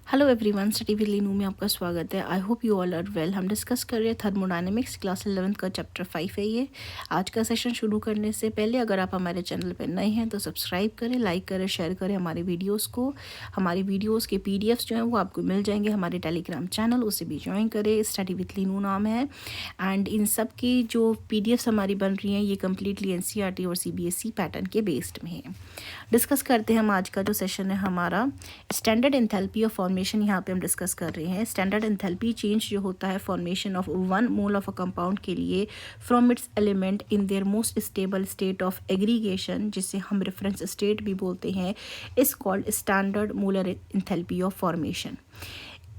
Hello everyone, study with Linu में आपका स्वागत है। I hope you all are well. हम डिस्कस कर रहे हैं थर्मोडायनेमिक्स क्लास 11 का चैप्टर 5 है ये। आज का सेशन शुरू करने से पहले अगर आप हमारे चैनल पर नए हैं तो सब्सक्राइब करें, लाइक करें, शेयर करें हमारे वीडियोस को। हमारी वीडियोस के पीडीएफ्स जो हैं वो आपको मिल जाएंगे हमारे टेलीग्राम चैनल, उसे भी ज्वाइन करें। स्टडी विद लीनू नाम है। एंड इन सब की जो पीडीएफ्स हमारी बन रही हैं ये कम्प्लीटली एनसीईआरटी और सीबीएसई पैटर्न के बेस्ड में है। डिस्कस करते हैं हम आज का जो सेशन है हमारा स्टैंडर्ड एंथैल्पी ऑफ फॉर्मेशन। यहाँ पे हम डिस्कस कर रहे हैं स्टैंडर्ड एंथैल्पी चेंज जो होता है formation of 1 mole of a compound के लिए from its element in their most stable state of aggregation, जिसे हम रेफरेंस स्टेट भी बोलते हैं, is called standard molar enthalpy of formation.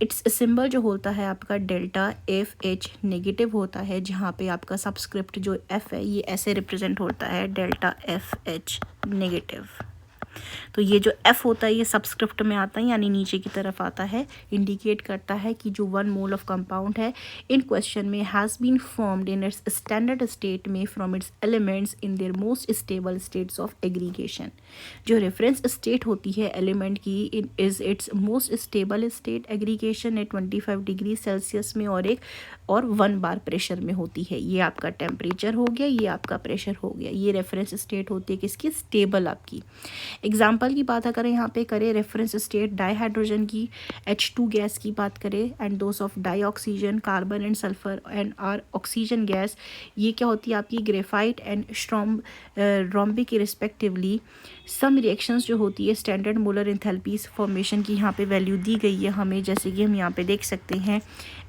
It's symbol जो होता है आपका डेल्टा एफ एच नेगेटिव होता है, जहाँ पे आपका सबस्क्रिप्ट जो एफ है ये ऐसे रिप्रेजेंट होता है डेल्टा एफ एच नेगेटिव। तो ये जो F होता है ये सबस्क्रिप्ट में आता है, यानी नीचे की तरफ आता है, इंडिकेट करता है कि जो 1 मोल ऑफ कंपाउंड है इन क्वेश्चन में has been formed in its standard state में from its elements in their most stable states of aggregation. जो रेफरेंस स्टेट होती है एलिमेंट की in is its most stable state aggregation है 25 degree Celsius में और 1 बार प्रेशर में होती है। ये आपका टेम्परेचर हो गया, ये आपका प्रेशर हो गया। ये रेफरेंस स्टेट होती है किसकी? स्टेबल आपकी। एग्जाम्पल की बात अगर यहाँ पे करें रेफरेंस स्टेट डाईहाइड्रोजन की, H2 गैस की बात करें and those of dioxygen, carbon and sulphur and are oxygen gas, ये क्या होती है आपकी? Graphite and rhombic respectively. Some reactions जो होती है स्टैंडर्ड मोलर एंथैल्पीज फॉर्मेशन की यहाँ पे वैल्यू दी गई है हमें, जैसे कि हम यहाँ पे देख सकते हैं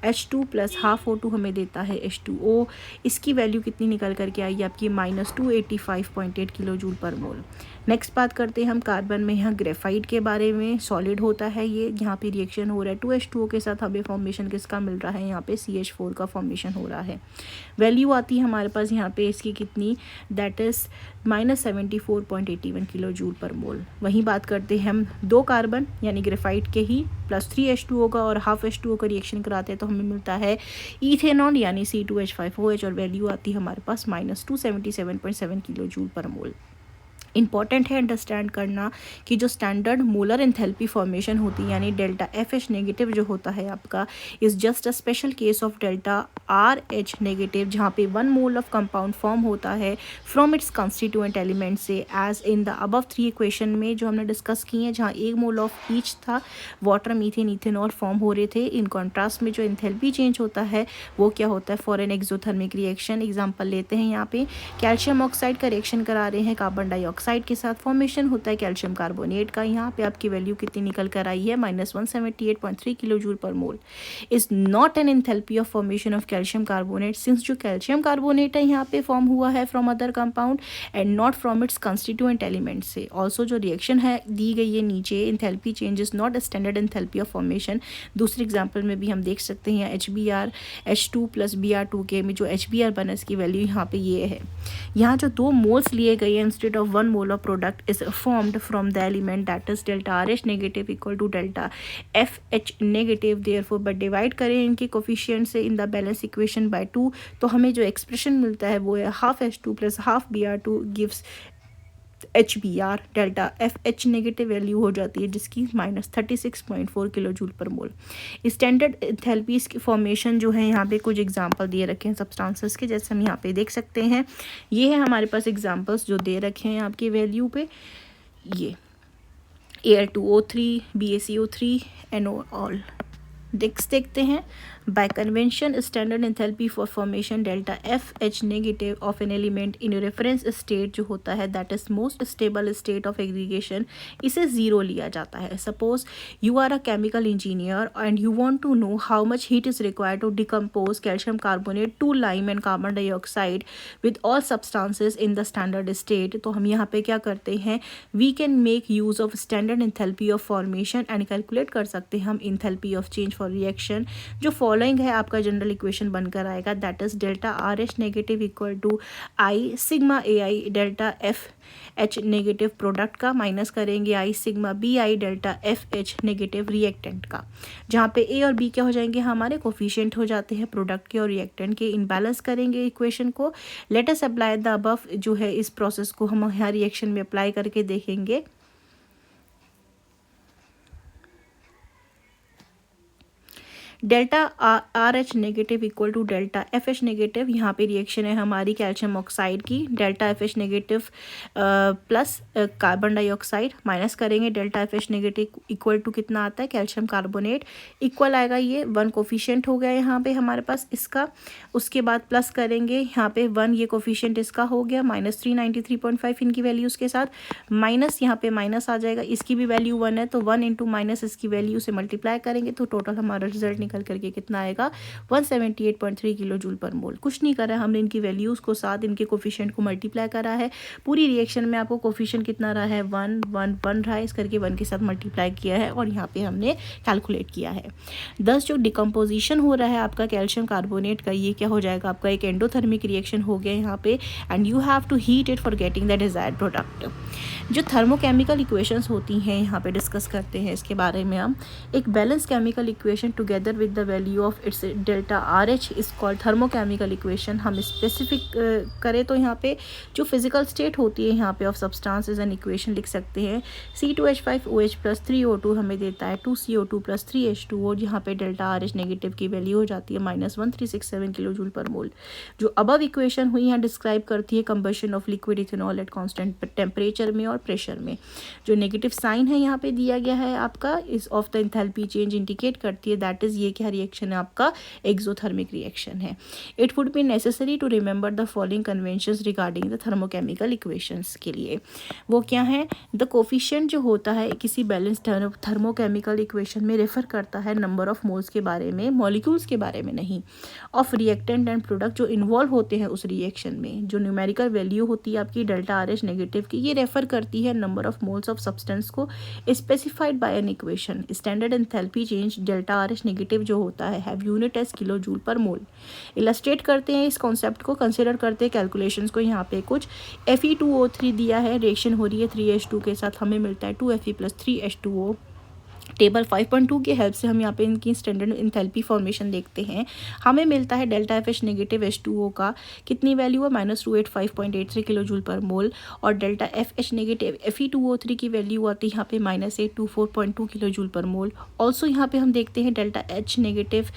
H2 प्लस हाफ O2 हमें देता है H2O। इसकी वैल्यू कितनी निकल करके आई आपकी? -285.8 किलो जूल पर मोल। नेक्स्ट बात करते हैं हम कार्बन में, यहाँ ग्रेफाइट के बारे में। सॉलिड होता है ये, यहाँ पे रिएक्शन हो रहा है 2H2O के साथ, हमें फॉर्मेशन किसका मिल रहा है? यहाँ पे CH4 का फॉर्मेशन हो रहा है। वैल्यू आती है हमारे पास यहाँ पे इसकी कितनी? दैट इज़ -74.81 किलो जूल पर मोल। वहीं बात करते हैं हम 2 कार्बन यानी ग्रेफाइट के ही प्लस 3H2O का और हाफ H2O का रिएक्शन कराते हैं तो हमें मिलता है इथेनॉल यानी C2H5OH, और वैल्यू आती है हमारे पास -277.7 किलो जूल पर मोल। इंपॉर्टेंट है अंडरस्टैंड करना कि जो स्टैंडर्ड मोलर एंथैल्पी फॉर्मेशन होती है यानी डेल्टा एफ एच नेगेटिव जो होता है आपका is just a special case of delta R H negative, जहाँ पे 1 मोल ऑफ कंपाउंड फॉर्म होता है फ्रॉम इट्स कॉन्स्टिट्यूएंट एलिमेंट से, as in the above 3 equation में जो हमने डिस्कस की है, जहाँ 1 मोल ऑफ ईच था, वाटर, मीथेन, इथेनॉल फॉर्म हो रहे थे। इन कॉन्ट्रास्ट में जो एंथैल्पी चेंज होता है वो क्या होता है? For an exothermic reaction. Example लेते हैं यहाँ पे कैल्शियम ऑक्साइड का रिएक्शन करा रहे हैं कार्बन डाइऑक्साइड के साथ, फॉर्मेशन होता है कैल्शियम कार्बोनेट का। यहाँ पे आपकी वैल्यू कितनी निकल कर आई है? -178.3 किलो जूल पर मोल। Is not an enthalpy of formation of calcium carbonate, since जो कैल्शियम कार्बोनेट है यहाँ पे फॉर्म हुआ है from other compound and not from its constituent element से। ऑल्सो जो रिएक्शन है दी गई है नीचे, enthalpy change is not standard enthalpy of formation. दूसरे एग्जाम्पल में भी हम देख सकते हैं HBr H2 प्लस Br2 के में जो HBr बना इसकी वैल्यू यहाँ पे ये है। यहाँ जो 2 मोल्स लिए गए हैं instead of 1 mole of product is formed from the element that is delta RH negative equal to delta FH negative. Therefore but divide करें इनके कोफिशिएंट से in the balance equation by 2 तो हमें जो एक्सप्रेशन मिलता है वो है half H2 plus half Br2 gives HBr। Delta FH negative value हो जाती है जिसकी -36.4 किलो जूल पर मोल। स्टैंडर्ड एंथैल्पीज की फॉर्मेशन जो है यहाँ पे कुछ एग्जांपल दिए रखे हैं सब्सटेंसेस के, जैसे हम यहाँ पे देख सकते हैं। ये है हमारे पास एग्जांपल्स जो दे रखे हैं आपकी वैल्यू पे। ये Al2O3 BaCO3 NO देखते हैं। By convention standard enthalpy for formation delta FH negative of an element in reference state जो होता है that is most stable state of aggregation, इसे 0 लिया जाता है। Suppose you are a chemical engineer and you want to know how much heat is required to decompose calcium carbonate to lime and carbon dioxide with all substances in the standard state. तो हम यहाँ पे क्या करते हैं? We can make use of standard enthalpy of formation and calculate कर सकते हैं हम enthalpy of change for reaction. जो फॉलोइंग है आपका जनरल इक्वेशन बनकर आएगा that is delta RH negative equal to I sigma AI delta FH negative product का, माइनस करेंगे I sigma BI delta FH negative reactant का, जहाँ पे A और B क्या हो जाएंगे? हमारे कोफिशिएंट हो जाते हैं प्रोडक्ट के और रिएक्टेंट के। इनबैलेंस करेंगे इक्वेशन को। Let us apply the above, जो है इस प्रोसेस को हम यहाँ रिएक्शन में अप्लाई करके देखेंगे। Delta R H negative equal to delta F H negative. यहाँ पे रिएक्शन है हमारी कैल्शियम ऑक्साइड की, delta F H negative plus carbon dioxide minus करेंगे, delta F H negative equal to कितना आता है कैल्शियम कार्बोनेट, इक्वल आएगा ये 1 कोफिशिएंट हो गया यहाँ पे हमारे पास इसका। उसके बाद प्लस करेंगे यहाँ पे 1, ये कोफिशिएंट इसका हो गया माइनस 393.5 इनकी वैल्यूज़ के साथ, माइनस यहाँ पे माइनस आ जाएगा, इसकी भी वैल्यू 1 है तो 1 इंटू माइनस इसकी वैल्यू से मल्टीप्लाई करेंगे तो टोटल हमारा रिजल्ट निकल करके कितना आएगा 178.3 किलो जूल पर मोल। कुछ नहीं करा है हमने, इनकी वैल्यूज़ को साथ इनके कोफिशिएंट को मल्टीप्लाई करा है। पूरी रिएक्शन में आपको कोफिशिएंट कितना रहा है 1 1 1 रहा है, इस करके 1 के साथ मल्टीप्लाई किया है और यहाँ पे हमने कैलकुलेट किया है। दस जो डिकम्पोजिशन हो रहा है आपका कैल्शियम कार्बोनेट का, ये क्या हो जाएगा आपका एक एंडोथर्मिक रिएक्शन हो गया यहाँ पे, and you have to heat it for getting the desired product. जो थर्मोकेमिकल इक्वेशंस होती हैं यहाँ पे डिस्कस करते हैं इसके बारे में हम। एक balance chemical equation together with the value of its delta R H is called thermochemical equation. हम स्पेसिफिक करें तो यहाँ पे जो फिजिकल स्टेट होती है यहाँ पे of substance is an equation लिख सकते हैं। C2H5OH प्लस 3O2 हमें देता है 2CO2 प्लस 3H2O, जहाँ पे डेल्टा आर एच नेगेटिव की वैल्यू हो जाती है -1367 किलो जूल पर मोल। जो अबव इक्वेशन हुई यहाँ डिस्क्राइब करती है combustion of liquid ethanol at constant temperature में और प्रेशर में। जो नेगेटिव साइन है यहाँ पे दिया गया है आपका इस of the enthalpy change indicate करती है, दैट इज ये क्या रिएक्शन है आपका एक्सोथर्मिक रिएक्शन है। It would be necessary to remember the following conventions regarding the thermochemical equations के लिए। वो क्या है, द कोफिशिएंट जो होता है किसी बैलेंस थर्मोकेमिकल इक्वेशन में रेफर करता है नंबर ऑफ मोल्स के बारे में, मॉलिक्यूल्स के बारे में नहीं, ऑफ रिएक्टेंट एंड प्रोडक्ट जो इन्वॉल्व होते हैं उस रिएक्शन में। जो न्यूमेरिकल वैल्यू होती है आपकी डेल्टा आर एच नेगेटिव की, ये रेफर करती है number of moles of substance को specified by an equation. Standard enthalpy change delta R H negative जो होता है have unit as kilo joule पर मोल। इलस्ट्रेट करते हैं इस कॉन्सेप्ट को, कंसिडर करते हैं कैलकुलेशंस को। यहाँ पे कुछ Fe2O3 दिया है, रिएक्शन हो रही है 3H2 के साथ, हमें मिलता है 2Fe प्लस 3H2O। टेबल 5.2 की हेल्प से हम यहाँ पे इनकी स्टैंडर्ड इंथैल्पी फॉर्मेशन देखते हैं। हमें मिलता है delta F H negative H2O का कितनी वैल्यू है -285.83 किलो जूल पर मोल, और delta F H negative Fe2O3 की वैल्यू आती है यहाँ पे -824.2 किलो जूल पर मोल। ऑल्सो यहाँ पे हम देखते हैं डेल्टा एच नेगेटिव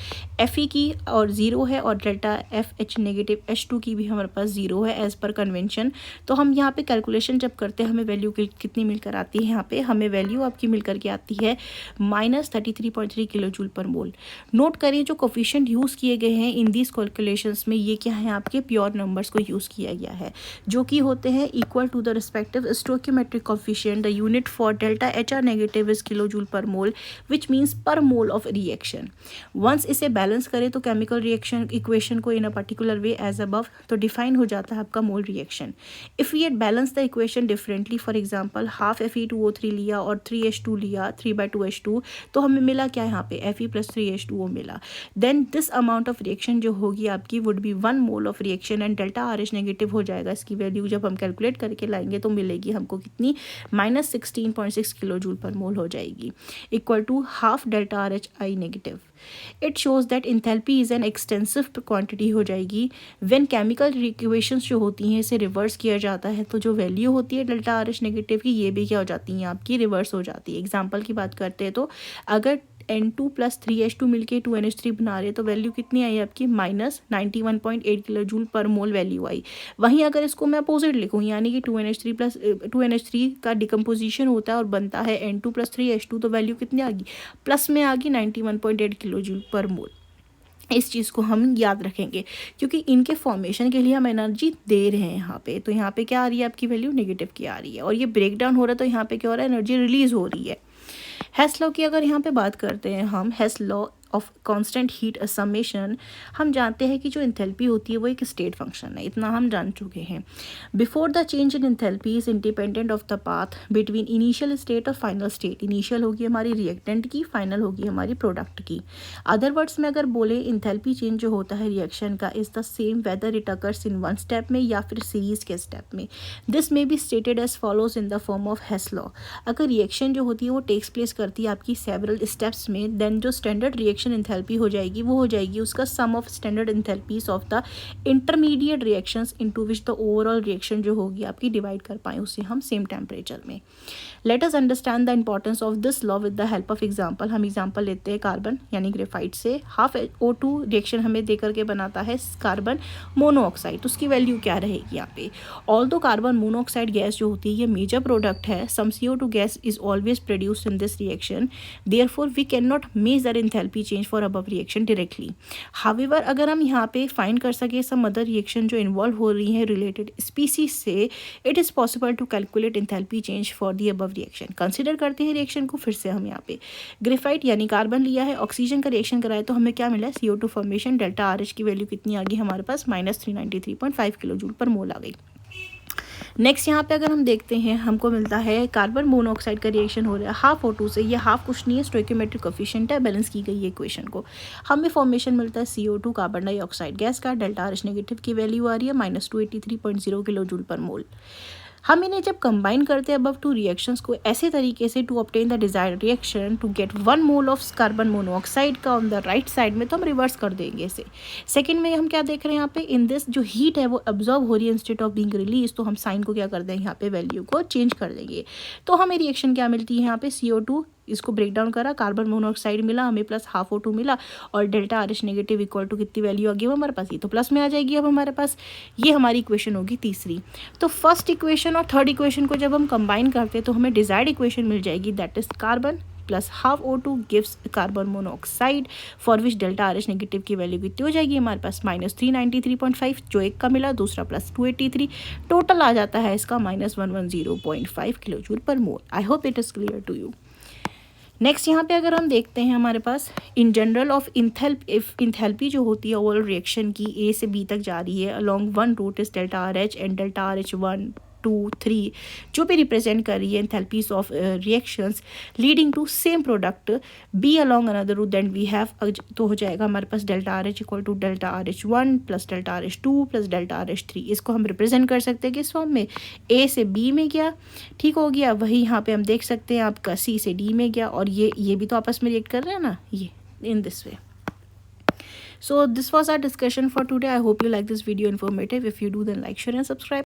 Fe की और 0 है, और delta F H negative H2 की भी हमारे पास 0 है एज पर कन्वेंशन। तो हम यहाँ पे कैलकुलेशन जब करते हैं हमें वैल्यू कितनी मिलकर आती है, यहाँ पे हमें वैल्यू आपकी मिलकर के आती है -33.3 किलो जूल पर मोल। नोट करिए जो कोफिशिएंट यूज़ किए गए हैं इन दिस कैलकुलेशंस में, ये क्या है आपके प्योर नंबर्स को यूज़ किया गया है, जो कि होते हैं equal to the respective stoichiometric coefficient. The unit for delta H R negative is kilo joule पर mole, which means per mole of reaction. Once इसे बैलेंस करें तो केमिकल रिएक्शन इक्वेशन को in a particular way as above, तो define हो जाता है आपका mole reaction. If we balance the equation differently, for example half Fe2O3 लिया और 3H2 लिया 3/2H2, तो हमें मिला क्या यहाँ पे Fe प्लस 3H2O मिला, then this amount of reaction जो होगी आपकी would be 1 mole of reaction, and delta R H negative हो जाएगा। इसकी वैल्यू जब हम कैलकुलेट करके लाएंगे तो मिलेगी हमको कितनी -16.6 किलो जूल पर मोल हो जाएगी, equal to half delta R H I negative. It shows that enthalpy is an extensive quantity हो जाएगी। व्हेन केमिकल इक्वेशंस जो होती हैं इसे रिवर्स किया जाता है तो जो वैल्यू होती है डेल्टा आर एच नेगेटिव की, ये भी क्या हो जाती है आपकी रिवर्स हो जाती है। एग्जांपल की बात करते हैं तो अगर N2 प्लस 3H2 मिलके 2NH3 बना रहे तो वैल्यू कितनी आई आपकी -91.8 किलो जूल पर मोल वैल्यू आई। वहीं अगर इसको मैं अपोजिट लिखूँ, यानी कि 2NH3 का डिकम्पोजिशन होता है और बनता है N2 प्लस 3H2, तो वैल्यू कितनी आ गई, प्लस में आ गई 91.8 किलो जूल पर मोल। इस चीज़ को हम याद रखेंगे क्योंकि इनके फॉर्मेशन के लिए हम एनर्जी दे रहे हैं यहाँ पे, तो यहाँ पे क्या आ रही है आपकी वैल्यू नेगेटिव की आ रही है, और ये ब्रेक डाउन हो रहा है तो यहाँ पे क्या हो रहा है, एनर्जी रिलीज हो रही है। हेस लॉ की अगर यहाँ पे बात करते हैं हम, Hess law of constant heat summation, हम जानते हैं कि जो इंथैल्पी होती है वो एक स्टेट फंक्शन है, इतना हम जान चुके हैं। Before the change in enthalpy is independent of the path between initial state और फाइनल स्टेट। इनिशियल होगी हमारी रिएक्टेंट की, फाइनल होगी हमारी प्रोडक्ट की। अदर वर्ड्स में अगर बोले, इंथैल्पी चेंज जो होता है रिएक्शन का is the same whether it occurs in one step में या फिर सीरीज के स्टेप में। This may be stated as follows in the form of Hess law. अगर रिएक्शन जो होती है वो टेक्स प्लेस करती है आपकी सेवरल स्टेप्स में, देन जो स्टैंडर्ड रिएक्शन इंथैल्पी हो जाएगी वो हो जाएगी उसका sum of standard enthalpies of the intermediate reactions into which the overall reaction जो होगी आपकी डिवाइड कर पाए उसे हम सेम टेम्परेचर में। Let us understand the importance of this law with the help of example. हम एग्जाम्पल लेते हैं कार्बन यानी ग्रेफाइट से। हाफ O2 रिएक्शन हमें दे करके बनाता है कार्बन मोनोऑक्साइड, तो उसकी वैल्यू क्या रहेगी यहाँ पे। ऑल्दो कार्बन मोनोऑक्साइड गैस जो होती है ये मेजर प्रोडक्ट है, some CO2 gas is always produced in this reaction, therefore we can not measure enthalpy change for above reaction directly. However अगर हम यहाँ पे फाइंड कर सके सम अदर रिएक्शन जो इन्वॉल्व हो रही है रिलेटेड स्पीसीज से, it is possible to calculate enthalpy change for the above reaction. Consider करते हैं रिएक्शन को फिर से। हम यहाँ पे ग्रेफाइट यानी कार्बन लिया है, ऑक्सीजन का रिएक्शन कराए तो हमें क्या मिला है, CO2 फॉर्मेशन। डेल्टा RH की वैल्यू कितनी आ गई हमारे पास, -393.5 किलो जूल पर मोल आ गई। नेक्स्ट यहाँ पे अगर हम देखते हैं हमको मिलता है कार्बन मोनोऑक्साइड का रिएक्शन हो रहा है हाफ O2 से। ये हाफ कुछ नहीं है, स्टोइकियोमेट्रिक कोफिशिएंट है, बैलेंस की गई है इक्वेशन को। हमें फॉर्मेशन मिलता है CO2 कार्बन डाइऑक्साइड गैस का। डेल्टा RH नेगेटिव की वैल्यू आ रही है -283.0 किलो जूल पर मोल। हम इन्हें जब कंबाइन करते हैं अबव टू रिएक्शंस को ऐसे तरीके से to obtain the desired reaction to get 1 mole of carbon monoxide का ऑन द राइट साइड में, तो हम रिवर्स कर देंगे इसे। सेकंड में हम क्या देख रहे हैं यहाँ पे, इन दिस जो हीट है वो अब्जॉर्ब हो रही है इंस्टेड ऑफ बीइंग रिलीज, तो हम साइन को क्या कर देंगे यहाँ पे, वैल्यू को चेंज कर देंगे। तो हमें रिएक्शन क्या मिलती है यहाँ पे, CO2 इसको ब्रेक डाउन करा, कार्बन मोनोऑक्साइड मिला हमें प्लस हाफ O2 मिला, और delta RH negative equal to कितनी वैल्यू आ गई हमारे पास, ये तो प्लस में आ जाएगी अब हमारे पास। ये हमारी इक्वेशन होगी तीसरी। तो फर्स्ट इक्वेशन और थर्ड इक्वेशन को जब हम कंबाइन करते हैं तो हमें डिजायर्ड इक्वेशन मिल जाएगी, that is carbon plus half O2 gives carbon monoxide for which delta RH negative की वैल्यू कितनी हो जाएगी हमारे पास, -393.5, जो एक का मिला, दूसरा +283, टोटल आ जाता है इसका -110.5 किलो जूल पर mole. I hope it is clear to you. Next यहाँ पे अगर हम देखते हैं हमारे पास इन जनरल ऑफ इंथैल्पी जो होती है ओवरऑल रिएक्शन की A से B तक जा रही है along one route is delta RH and delta RH 1 2 3 जो भी रिप्रेजेंट कर रही है enthalpies of reactions leading to same product B along another route, then we have, तो हो जाएगा हमारे पास delta RH equal to delta RH 1 plus delta RH 2 plus delta RH 3। इसको हम रिप्रेजेंट कर सकते हैं किस फॉर्म में, A से B में गया, ठीक हो गया, वही यहाँ पे हम देख सकते हैं आपका C से D में गया, और ये भी तो आपस में रिएक्ट कर रहे हैं ना, ये in this way. So this was our discussion for today. I hope you like this video informative. If you do, then like, share and subscribe.